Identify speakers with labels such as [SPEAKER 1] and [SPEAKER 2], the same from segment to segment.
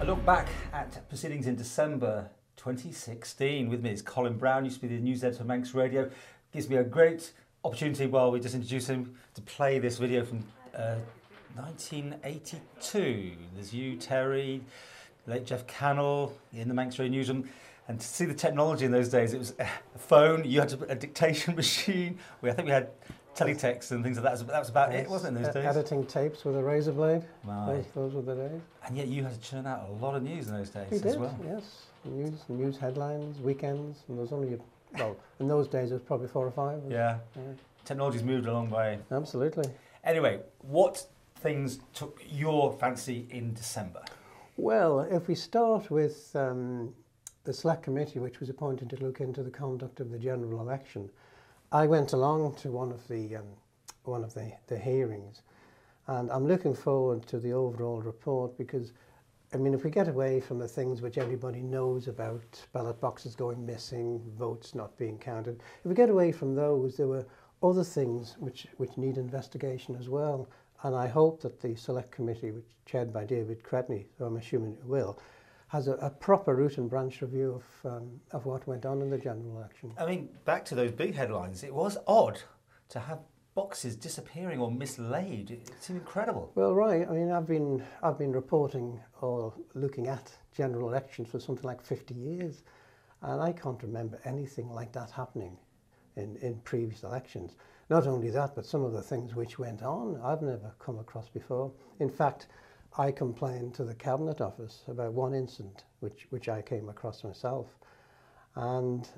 [SPEAKER 1] A look back at proceedings in December 2016. With me is Colin Brown, used to be the news editor of Manx Radio. Gives me a great opportunity while we just introduce him to play this video from 1982. There's you, Terry, late Jeff Cannell in the Manx Radio newsroom. And to see the technology in those days, it was a phone, you had a dictation machine. I think we had teletext and things like that. That was about it, wasn't it, in those days?
[SPEAKER 2] Editing tapes with a razor blade.
[SPEAKER 1] My.
[SPEAKER 2] Those were the days.
[SPEAKER 1] And yet you had to churn out a lot of news in those days
[SPEAKER 2] We
[SPEAKER 1] as
[SPEAKER 2] did,
[SPEAKER 1] well.
[SPEAKER 2] yes. News headlines, weekends, and there was only, well, in those days it was probably 4 or 5.
[SPEAKER 1] Yeah. Technology's moved a long way.
[SPEAKER 2] Absolutely.
[SPEAKER 1] Anyway, what things took your fancy in December?
[SPEAKER 2] Well, if we start with the Select Committee, which was appointed to look into the conduct of the general election, I went along to one of the hearings, and I'm looking forward to the overall report because, I mean, if we get away from the things which everybody knows about, ballot boxes going missing, votes not being counted, if we get away from those, there were other things which need investigation as well. And I hope that the Select Committee, which is chaired by David Cretney, who I'm assuming it will, has a proper root and branch review of what went on in the general election.
[SPEAKER 1] I mean, back to those big headlines, it was odd to have boxes disappearing or mislaid. It seemed incredible.
[SPEAKER 2] Well, right. I mean, I've been reporting or looking at general elections for something like 50 years, and I can't remember anything like that happening in previous elections. Not only that, but some of the things which went on, I've never come across before. In fact, I complained to the Cabinet Office about one incident which I came across myself, and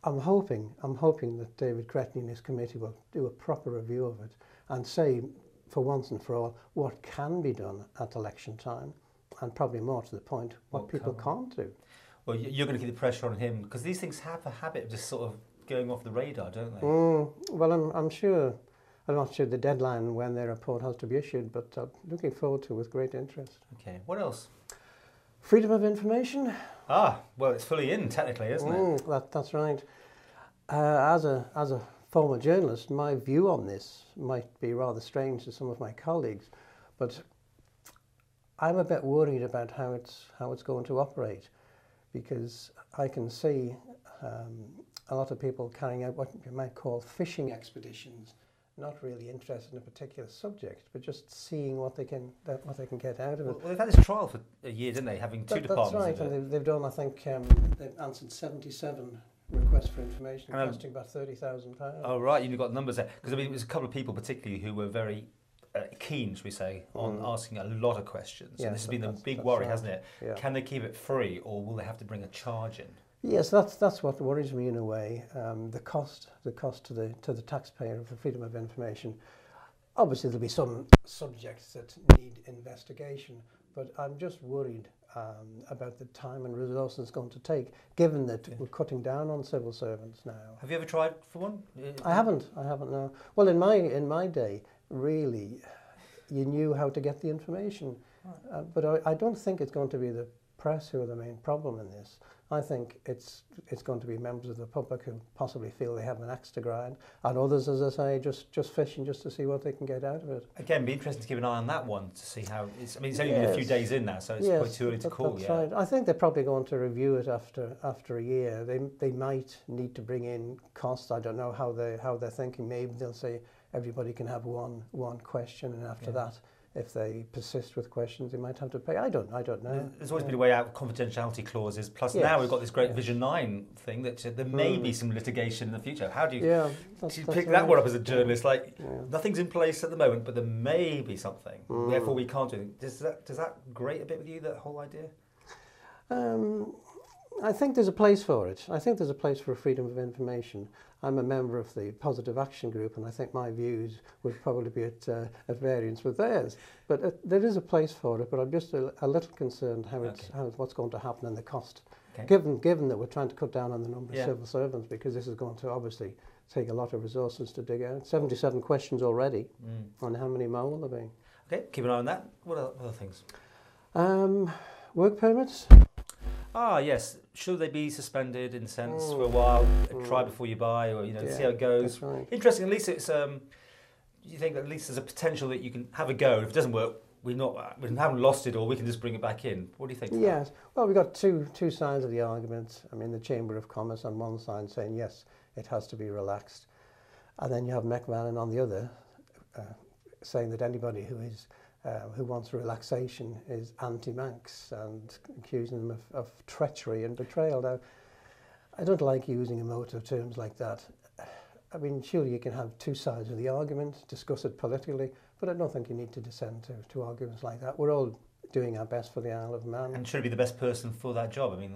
[SPEAKER 2] I'm hoping that David Cretney and his committee will do a proper review of it and say, for once and for all, what can be done at election time, and probably more to the point, what people can't do.
[SPEAKER 1] Well, you're going to keep the pressure on him because these things have a habit of just sort of going off the radar, don't they?
[SPEAKER 2] Well, I'm not sure the deadline when their report has to be issued, but I'm looking forward to it with great interest.
[SPEAKER 1] Okay, what else?
[SPEAKER 2] Freedom of information.
[SPEAKER 1] Ah, well, it's fully in technically, isn't it?
[SPEAKER 2] That's right. As a former journalist, my view on this might be rather strange to some of my colleagues, but I'm a bit worried about how it's going to operate, because I can see a lot of people carrying out what you might call fishing expeditions, not really interested in a particular subject, but just seeing what they can get out of it.
[SPEAKER 1] Well, they've had this trial for a year, didn't they? Having two departments.
[SPEAKER 2] That's right, and they've done, I think, they've answered 77 requests for information, costing about £30,000.
[SPEAKER 1] Oh, right, you've got numbers there. Because I mean, there's a couple of people particularly who were very keen, shall we say, on asking a lot of questions. Yes, and this has been a big worry, right, hasn't it? Yeah. Can they keep it free, or will they have to bring a charge in?
[SPEAKER 2] Yes, that's what worries me in a way. The cost to the taxpayer of the freedom of information. Obviously, there'll be some subjects that need investigation, but I'm just worried about the time and resources it's going to take, given that we're cutting down on civil servants now.
[SPEAKER 1] Have you ever tried for one?
[SPEAKER 2] I haven't. No. Well, in my day, really, you knew how to get the information, but I don't think it's going to be the press who are the main problem in this. I think it's going to be members of the public who possibly feel they have an axe to grind, and others, as I say, just fishing just to see what they can get out of it.
[SPEAKER 1] Again, be interesting to keep an eye on that one to see how it's. I mean, it's only been a few days in now, so it's probably too early to call.
[SPEAKER 2] That's right. I think they're probably going to review it after a year. They might need to bring in costs. I don't know how they're thinking. Maybe they'll say everybody can have one question, and after that, if they persist with questions, they might have to pay. I don't know.
[SPEAKER 1] There's always been a way out of confidentiality clauses. Plus, now we've got this great Vision 9 thing that there may be some litigation in the future. How do you pick that one up as a journalist? Like, nothing's in place at the moment, but there may be something. Therefore, we can't do it. Does that grate a bit with you, that whole idea?
[SPEAKER 2] I think there's a place for it. I think there's a place for freedom of information. I'm a member of the Positive Action Group, and I think my views would probably be at variance with theirs. But there is a place for it, but I'm just a little concerned what's going to happen and the cost. Okay. Given that we're trying to cut down on the number of civil servants, because this is going to obviously take a lot of resources to dig out. 77 questions already, and how many more will there be?
[SPEAKER 1] Okay, keep an eye on that. What are other things?
[SPEAKER 2] Work permits.
[SPEAKER 1] Ah, yes. Should they be suspended in a sense for a while? Try before you buy, or see how it goes. Right. Interesting. At least it's. You think that at least there's a potential that you can have a go. If it doesn't work, we haven't lost it all, we can just bring it back in. What do you think?
[SPEAKER 2] Yes. Well, we've got two sides of the argument. I mean, the Chamber of Commerce on one side saying, yes, it has to be relaxed. And then you have McMahon on the other saying that anybody who wants relaxation is anti-Manx and accusing them of treachery and betrayal. Now, I don't like using emotive terms like that. I mean, surely you can have two sides of the argument, discuss it politically, but I don't think you need to descend to arguments like that. We're all doing our best for the Isle of Man.
[SPEAKER 1] And should be the best person for that job. I mean,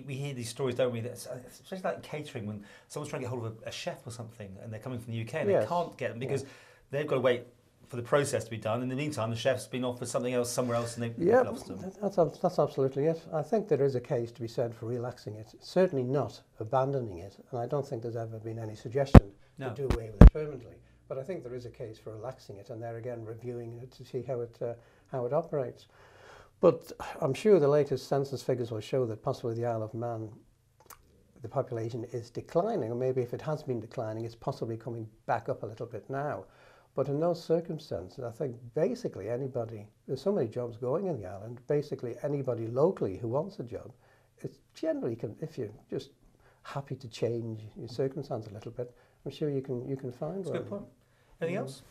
[SPEAKER 1] we hear these stories, don't we? That, especially like in catering, when someone's trying to get hold of a chef or something, and they're coming from the UK and they can't get them because they've got to wait for the process to be done. In the meantime, the chef's been offered something else somewhere else, and they've lost them.
[SPEAKER 2] That's absolutely it. I think there is a case to be said for relaxing it. Certainly not abandoning it, and I don't think there's ever been any suggestion to do away with it permanently. But I think there is a case for relaxing it, and there again reviewing it to see how it operates. But I'm sure the latest census figures will show that possibly the Isle of Man, the population is declining, or maybe if it has been declining, it's possibly coming back up a little bit now. But in those circumstances, I think basically anybody, there's so many jobs going in the island, basically anybody locally who wants a job, it's generally, if you're just happy to change your circumstance a little bit, I'm sure you can find one.
[SPEAKER 1] That's a good point. Anything else?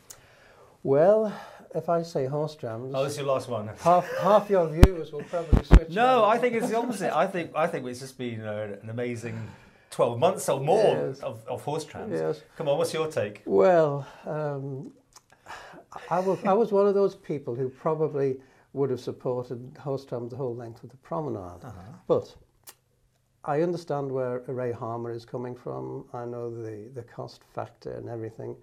[SPEAKER 2] Well, if I say horse trams...
[SPEAKER 1] Oh, this is your last one.
[SPEAKER 2] half your viewers will probably switch.
[SPEAKER 1] No, I think it's the opposite. I think it's just been an amazing 12 months or more of horse trams.
[SPEAKER 2] Yes.
[SPEAKER 1] Come on, what's your take?
[SPEAKER 2] Well, I was one of those people who probably would have supported horse trams the whole length of the promenade. But I understand where Ray Harmer is coming from. I know the cost factor and everything.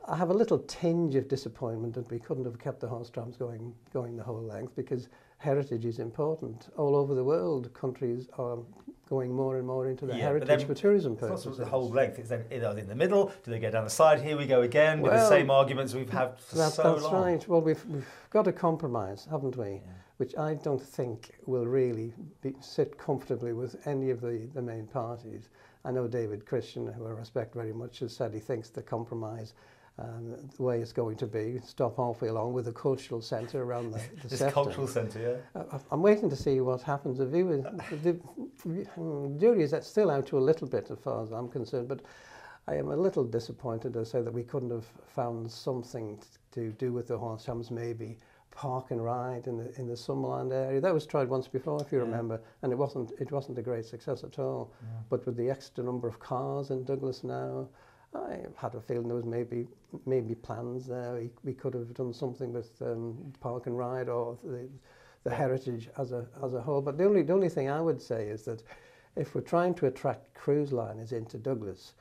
[SPEAKER 2] I have a little tinge of disappointment that we couldn't have kept the horse trams going the whole length, because heritage is important. All over the world, countries are going more and more into the heritage for tourism purposes.
[SPEAKER 1] It's not the whole length. It's then in the middle. Do they go down the side? Here we go again with the same arguments we've had for so long.
[SPEAKER 2] That's right. Well, we've got a compromise, haven't we? Yeah. Which I don't think will really sit comfortably with any of the main parties. I know David Christian, who I respect very much, has said he thinks the compromise the way it's going to be, stop halfway along with a cultural centre around the
[SPEAKER 1] This cultural centre, yeah.
[SPEAKER 2] I'm waiting to see what happens. The jury is still out to a little bit as far as I'm concerned, but I am a little disappointed to say that we couldn't have found something to do with the horse trams, maybe park and ride in the Summerland area. That was tried once before, if you remember, and it wasn't a great success at all. Yeah. But with the extra number of cars in Douglas now, I had a feeling there was maybe plans there. We could have done something with park and ride or the heritage as a whole. But the only thing I would say is that if we're trying to attract cruise liners into Douglas,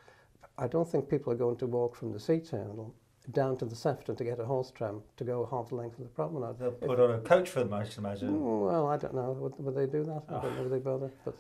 [SPEAKER 2] I don't think people are going to walk from the sea terminal down to the Sefton to get a horse tram to go half the length of the promenade.
[SPEAKER 1] They'll put on a coach for them, I should imagine.
[SPEAKER 2] Well, I don't know. Would they do that? I don't know if they bother. But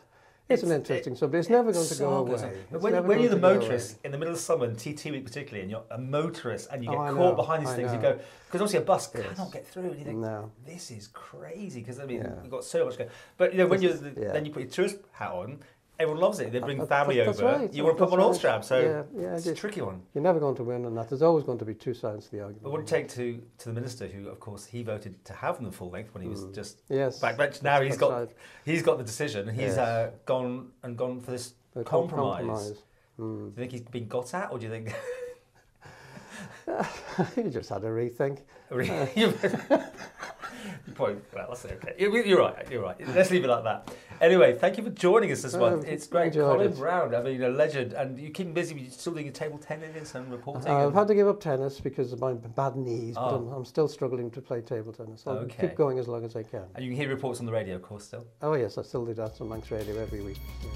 [SPEAKER 2] it's an interesting subject. It's never going to go away.
[SPEAKER 1] When you're the motorist in the middle of summer, and TT week particularly, and you're a motorist and you get caught behind these things, you go, because obviously a bus cannot get through, and you think, this is crazy, because I mean, we've got so much going. But when then you put your tourist hat on, everyone loves it. They bring family over.
[SPEAKER 2] Right.
[SPEAKER 1] You want to put them on horse trams, so it's a tricky one.
[SPEAKER 2] You're never going to win on that. There's always going to be two sides to the argument.
[SPEAKER 1] But what would it take to the minister, who of course he voted to have them full length when he was just backbench. Now he's got the decision. He's gone for this compromise. Do you think he's been got at, or do you think
[SPEAKER 2] he just had a rethink?
[SPEAKER 1] Well, I'll say okay. You're right. Let's leave it like that. Anyway, thank you for joining us this month. It's great. Colin Brown, I mean, a legend. And you keep busy. You're still doing your table tennis and reporting.
[SPEAKER 2] I've had to give up tennis because of my bad knees, but I'm still struggling to play table tennis. I'll keep going as long as I can.
[SPEAKER 1] And you can hear reports on the radio, of course, still?
[SPEAKER 2] Oh, yes, I still do that on Manx Radio every week. Yeah.